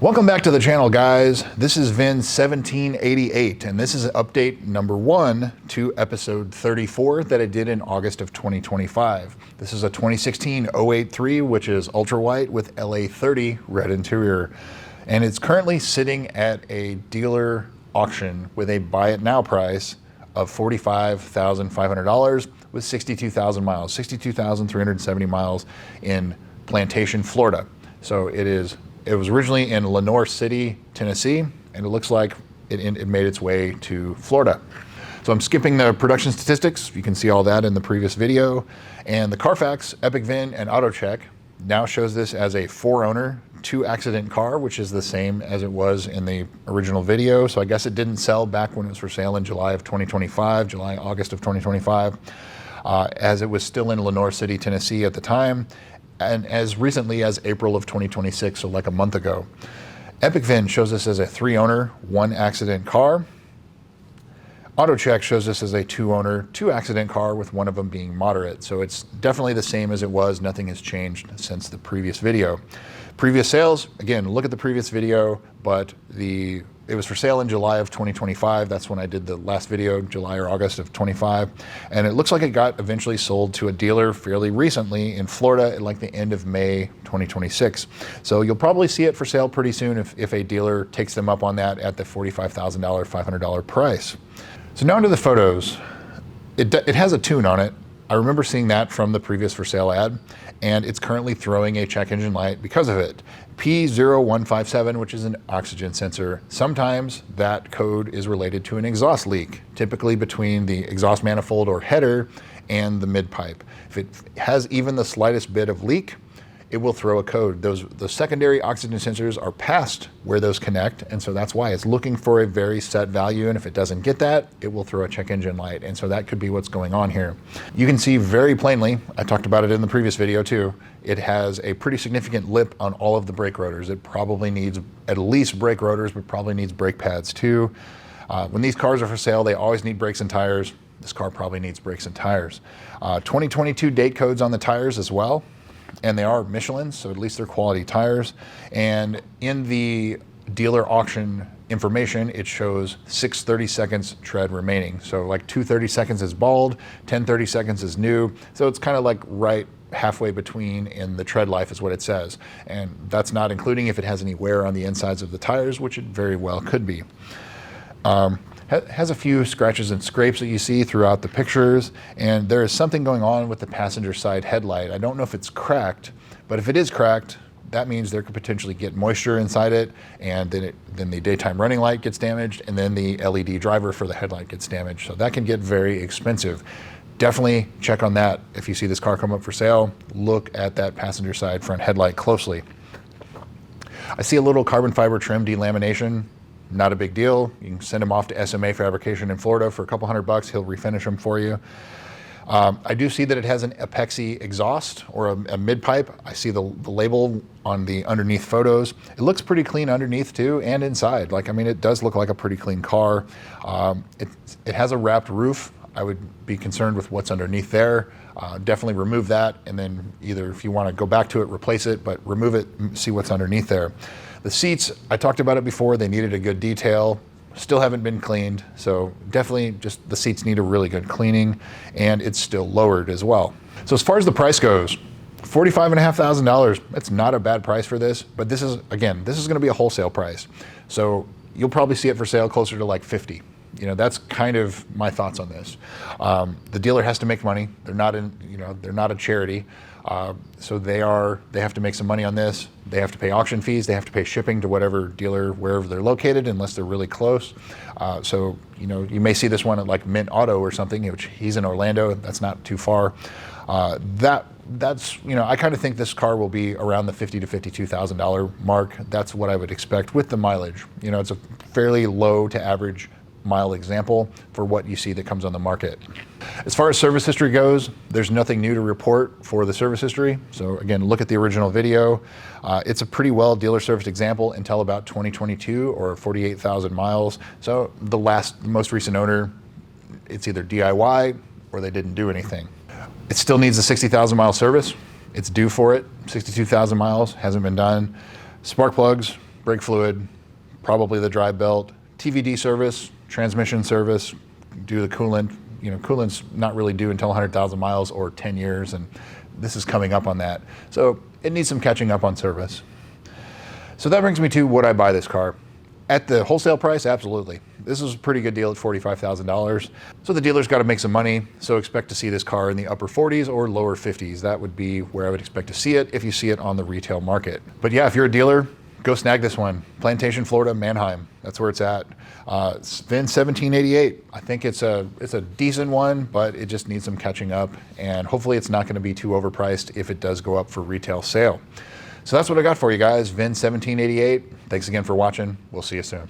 Welcome back to the channel, guys. This is VIN1788, and this is update number 1 to episode 34 that I did in August of 2025. This is a 2016 083, which is ultra white with LA30 red interior, and it's currently sitting at a dealer auction with a buy it now price of $45,500 with 62,000 miles, 62,370 miles in Plantation, Florida. So it was originally in Lenoir City, Tennessee, and it looks like it made its way to Florida. So I'm skipping the production statistics. You can see all that in the previous video. And the Carfax, Epic VIN, and AutoCheck now shows this as a 4-owner, 2-accident car, which is the same as it was in the original video. So I guess it didn't sell back when it was for sale in July of 2025, August of 2025, as it was still in Lenoir City, Tennessee at the time, and as recently as April of 2026, so like a month ago. Epic VIN shows this as a 3-owner, 1-accident car. AutoCheck shows this as a 2-owner, 2-accident car, with one of them being moderate. So it's definitely the same as it was. Nothing has changed since the previous video. Previous sales, again, look at the previous video, but it was for sale in July of 2025. That's when I did the last video, July or August of 25. And it looks like it got eventually sold to a dealer fairly recently in Florida at like the end of May 2026. So you'll probably see it for sale pretty soon if a dealer takes them up on that at the $45,000, $500 price. So now into the photos. It has a tune on it. I remember seeing that from the previous for sale ad, and it's currently throwing a check engine light because of it. P0157, which is an oxygen sensor. Sometimes that code is related to an exhaust leak, typically between the exhaust manifold or header and the mid pipe. If it has even the slightest bit of leak, it will throw a code. Those secondary oxygen sensors are past where those connect, and so that's why it's looking for a very set value, and if it doesn't get that, it will throw a check engine light, and so that could be what's going on here. You can see very plainly, I talked about it in the previous video too, it has a pretty significant lip on all of the brake rotors. It probably needs at least brake rotors, but probably needs brake pads too. When these cars are for sale, they always need brakes and tires. This car probably needs brakes and tires. 2022 date codes on the tires as well. And they are Michelin, so at least they're quality tires. And in the dealer auction information, it shows 6 30-seconds tread remaining. So like 2 30-seconds is bald, 10 30-seconds is new. So it's kind of like right halfway between in the tread life is what it says. And that's not including if it has any wear on the insides of the tires, which it very well could be. Has a few scratches and scrapes that you see throughout the pictures, and there is something going on with the passenger side headlight. I don't know if it's cracked, but if it is cracked, that means there could potentially get moisture inside it, and then the daytime running light gets damaged, and then the LED driver for the headlight gets damaged. So that can get very expensive. Definitely check on that. If you see this car come up for sale, look at that passenger side front headlight closely. I see a little carbon fiber trim delamination. Not a big deal. You can send them off to SMA Fabrication in Florida for a couple $100. He'll refinish them for you. I do see that it has an Apexi exhaust or a mid pipe. I see the label on the underneath photos. It looks pretty clean underneath too, and inside. It does look like a pretty clean car. It has a wrapped roof. I would be concerned with what's underneath there. Definitely remove that, and then either if you want to go back to it, replace it, but remove it, see what's underneath there. The seats, I talked about it before, they needed a good detail. Still haven't been cleaned, so definitely just the seats need a really good cleaning, and it's still lowered as well. So as far as the price goes, $45,500, that's not a bad price for this, but this is gonna be a wholesale price. So you'll probably see it for sale closer to like 50. That's kind of my thoughts on this. The dealer has to make money. They're not a charity. So they have to make some money on this. They have to pay auction fees. They have to pay shipping to whatever dealer, wherever they're located, unless they're really close. So you may see this one at like Mint Auto or something, which he's in Orlando. That's not too far. That's I kind of think this car will be around the $50,000 to $52,000 mark. That's what I would expect with the mileage. It's a fairly low to average mile example for what you see that comes on the market. As far as service history goes, there's nothing new to report for the service history. So again, look at the original video. It's a pretty well dealer serviced example until about 2022 or 48,000 miles. So the most recent owner, it's either DIY or they didn't do anything. It still needs a 60,000 mile service. It's due for it. 62,000 miles, hasn't been done. Spark plugs, brake fluid, probably the drive belt, TVD service, transmission service, do the coolant. You know, coolant's not really due until 100,000 miles or 10 years, and this is coming up on that. So it needs some catching up on service. So that brings me to would I buy this car? At the wholesale price, absolutely. This is a pretty good deal at $45,000. So the dealer's got to make some money, so expect to see this car in the upper 40s or lower 50s. That would be where I would expect to see it if you see it on the retail market. But yeah, if you're a dealer, go snag this one. Plantation, Florida, Manheim. That's where it's at. It's VIN 1788. I think it's a decent one, but it just needs some catching up. And hopefully it's not going to be too overpriced if it does go up for retail sale. So that's what I got for you guys. VIN 1788. Thanks again for watching. We'll see you soon.